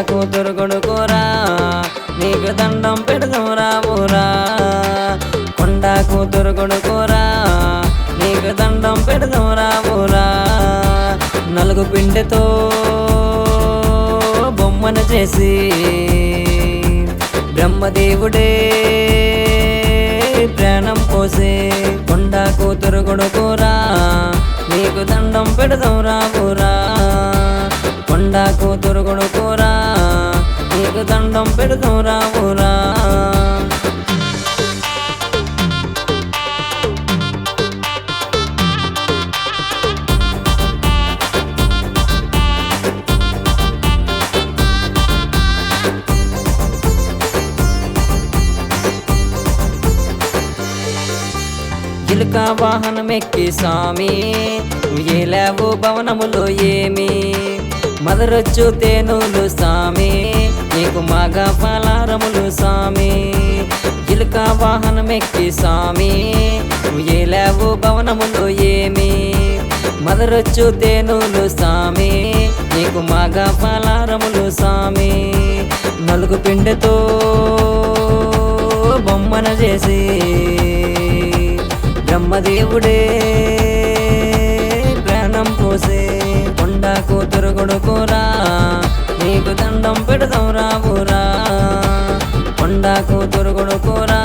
కూతురు కొడుకోరా నీకు దండం పెడదాం రావురా కొండ కూతురు కొడుకోరా నీకు దండం పెడదాం రావురా నలుగు పిండితో బొమ్మను చేసి బ్రహ్మదేవుడే ప్రాణం పోసే కొండ కూతురు కొడుకోరా నీకు దండం పెడదాం రావురా కొండ కూతురు కొడుకోరా నీకు దండం పెడదాం రావురా చిలుక వాహనమెక్కి స్వామి ఏలావు భవనములో ఏమి మదరొచ్చు తేనులు స్వామి నీకు మగ పలారములు స్వామి చిలుక వాహనమెక్కి స్వామి ఏలావు భవనములో ఏమి మదరొచ్చు తేనులు స్వామి నీకు మగ పలారములు స్వామి నలుగు పిండితో బొమ్మన చేసి బ్రహ్మదేవుడే ప్రాణం పోసే కొండ కూతురు కొడుకోరా నీకు దండం పెడదాం రావురా కొండ కూతురు కొడుకోరా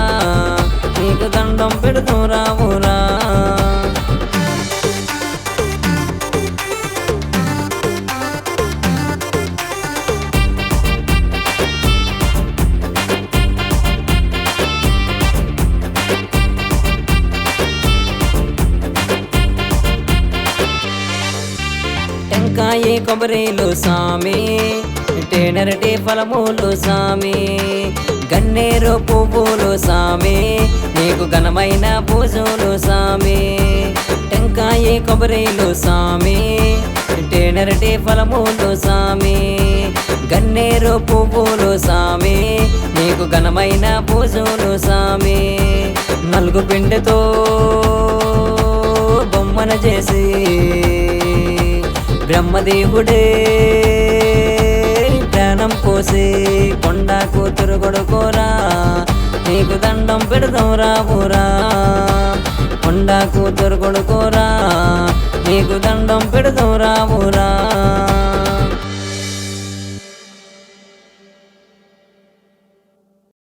నీకు దండం పెడదాం రావురా టెంకాయి కొబ్బరిలు సామి టేనరటి ఫలములు సామి గన్నేరు పువ్వులు సామి నీకు ఘనమైన పూజలు సామి టెంకాయి కొబ్బరిలు సామి టేనరటి ఫలములు సామి గన్నేరు పువ్వులు సామి నీకు ఘనమైన పూజలు సామి నలుగు పిండితో బొమ్మన చేసి బ్రహ్మదేవుడే ప్రాణం పోసి కొండ కూతురు కొడుకోరా నీకు దండం పెడదాం రావురా కొండ కూతురు కొడుకోరా నీకు దండం పెడదాం రావురా